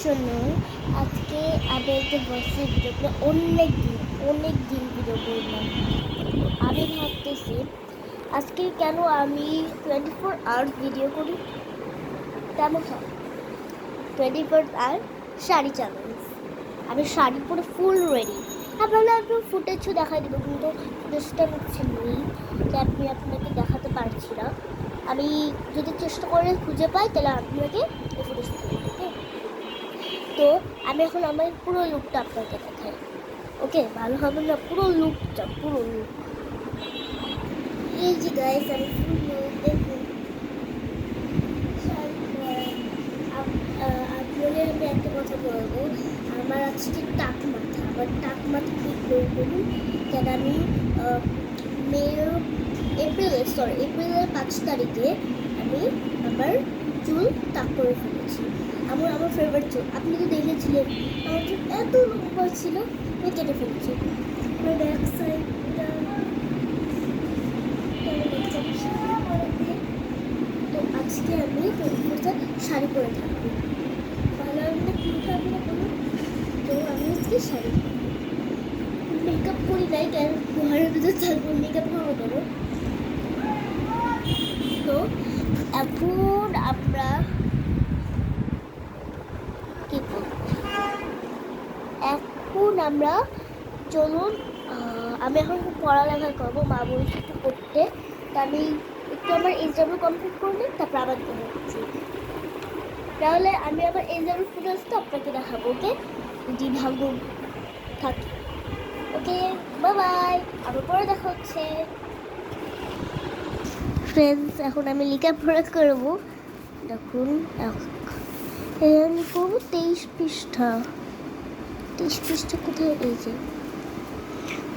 শোনো, আজকে আমি একটা বসে ভিডিও করে অনেক দিন ভিডিও করলাম। আমি ভাবতেছি আজকে কেন আমি 24 আওয়ার্স ভিডিও করি, কেমন হয়? 24 আওয়ার শাড়ি চ্যালেঞ্জ। আমি শাড়ি পরে ফুল রেডি। আপনারা একটু ফুটেজও দেখাই দেবো, কিন্তু ফুটেজটা নিচ্ছে নেই, তাই আমি আপনাকে দেখাতে পারছি না। আমি যদি চেষ্টা করে খুঁজে পাই তাহলে আপনাকে এই ফুটেজটা দেবো। ওকে, তো আমি এখন আমার পুরো লুকটা আপনাকে দেখাই। ওকে, ভালো হবে না? পুরো লুক। এই যে গাইস, আমি ফুল লুক দেখুন। আপনাদের আমি একটা কথা বলবো, আমার আজকে টাক মাথা। আমার টাক মাথা ঠিক বলুন, কেন আমি এপ্রিলের 5 তারিখে আমি আমার চুল টাক করে ফেলেছি। আমার ফেভারিট চুল, আপনি তো দেখেছিলেন আমার চুল এত লম্বা ছিল, আমি কেটে ফেলেছি। ব্যাক সাইডটা তো আজকে আমি 24টা শাড়ি পরে থাকবো। ভালো লাগবে কি থাকবে না বলুন? তো আমি আজকে শাড়ি মেকআপ করি নাই, কেন ঘরের ভিতরে থাকবো, মেকআপ করবো কেন? তো এখন আমরা কি করব? এখন আমরা চলুন, আমি এখন পড়ালেখা করবো, মা বলছে একটু করতে। তা আমি একটু আমার এক্সামও কমপ্লিট করে নিই, তারপর আবার করছি। তাহলে আমি আবার এক্সামের ফুটেজটা আপনাকে দেখাবো। ওকে, যদি ভাগ্য থাকে। ওকে, বাই, আবার পরে দেখা হচ্ছে। ফ্রেন্ডস, এখন আমি লেখাপড়া করবো। দেখুন, আমি করবো 23 পৃষ্ঠা। 23 পৃষ্ঠা কোথায়? এই যে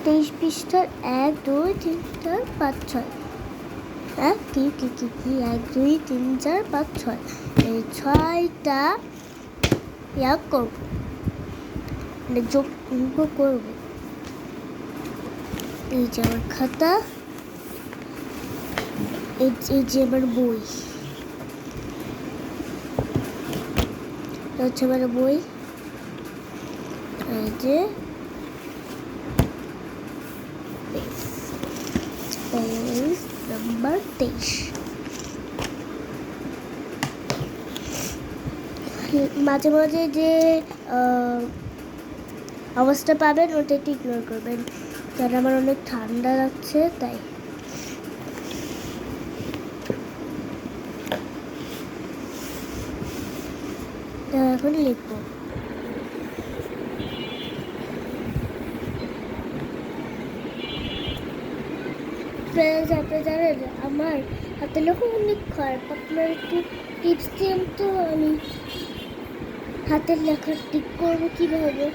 23 পৃষ্ঠার 1 2 3 4 5 6। হ্যাঁ, কি 1 2 3 4 5 6, এই 6টা করবো, মানে যোগ করবো। এই যে আমার খাতা, এই যে আমার বই, হচ্ছে আমার বই। এই যে পেজ নাম্বার 23। মাঝে মাঝে যে অবস্থা পাবেন ওটা একটু ইগনোর করবেন, কারণ আমার অনেক ঠান্ডা লাগছে, তাই। এখন লিখবো। ফ্রেন্ডস, আপনি জানেন আমার হাতে লেখা অনেক খারাপ। আপনার একটু টিপস দিন তো, আমি হাতের লেখা ঠিক করবো কীভাবে?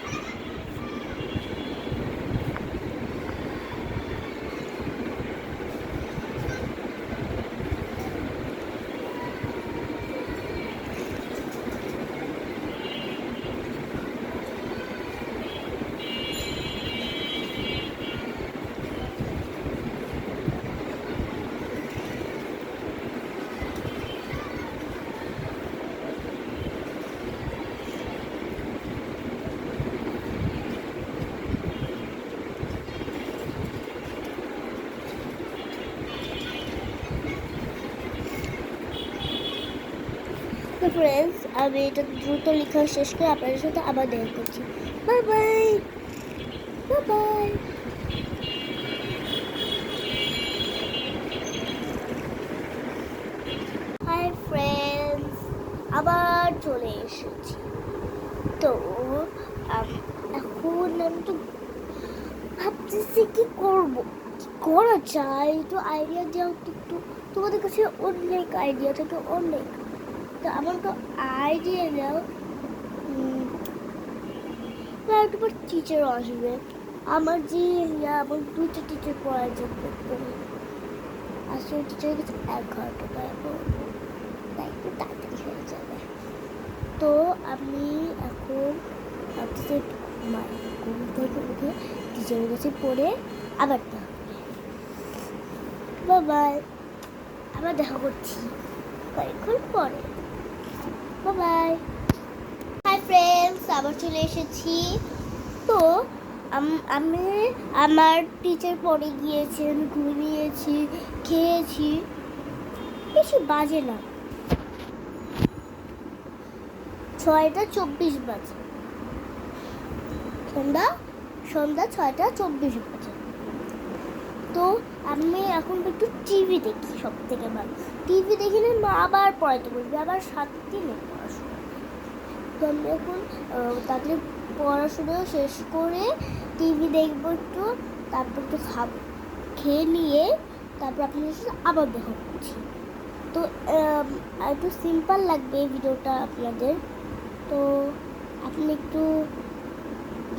তো ফ্রেন্ডস, আমি এটা দ্রুত লেখা শেষ করে আপনাদের সাথে আবার দেখা করছি। Bye bye. হাই ফ্রেন্ডস, আবার চলে এসেছি। তো এখন আমি তো ভাবতেছি কি করবো, কি করা যায়, তো আইডিয়া দেওয়া একটু। তোমাদের কাছে অনেক আইডিয়া থাকে, অনেক। তো আমার তো আইডিয়া দাও। একটু পর টিচারও আসবে। আমার যে আমার 2টা টিচার পড়ার জন্য আসলে টিচারের কাছে 1 ঘন্টা পড়াবো, তাই একটু তাড়াতাড়ি হয়ে যাবে। তো আমি এখন ভাবতেছি ঘুম থেকে উঠে টিচারের কাছে পড়ে আবার দেখা বাই, আবার দেখা করছি কয়েকক্ষণ পরে। বাই। Hi friend. আবার চলে এসেছি। তো আমি আমার টিচার পড়ে গিয়েছে, আমি ঘুমিয়েছি, খেয়েছি, বেশি বাজে না, 6:24 বাজে, সন্ধ্যা 6:24 বাজে। তো আমি এখন একটু টিভি দেখি, সব থেকে ভালো। টিভি দেখলে মা আবার পড়াতে বলবে, আবার 7 দিনে পড়াশোনা। তো আমি এখন তাড়াতাড়ি পড়াশোনা শেষ করে টিভি দেখবো একটু, তারপর একটু খাবো, খেয়ে নিয়ে তারপর আপনাদের সাথে আবার দেখা করছি। তো একটু সিম্পল লাগবে ভিডিওটা আপনাদের, তো আপনি একটু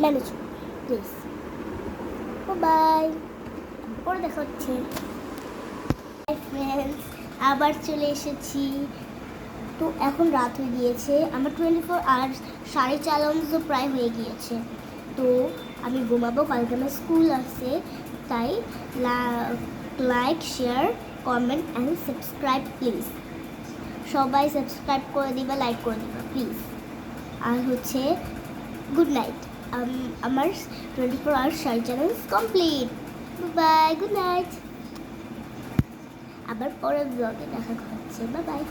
ম্যানেজ করুন প্লিজ। বাই, পরে দেখা হচ্ছে। ফ্রেন্ডস, আবার চলে এসেছি। তো এখন রাত হয়ে গিয়েছে, আমার 24 আওয়ার্স সাড়ে চ্যালেঞ্জও প্রায় হয়ে গিয়েছে। তো আমি ঘুমাবো, কালকে আমার স্কুল আছে। তাই like, share, comment and subscribe please. সবাই সাবস্ক্রাইব করে দিবা, লাইক করে দিবা প্লিজ। আর হচ্ছে গুড নাইট। আমার 24 আওয়ার্স সাড়ে challenge complete. Bye, good night. আবার পরের ব্লগে দেখা হচ্ছে। Bye by.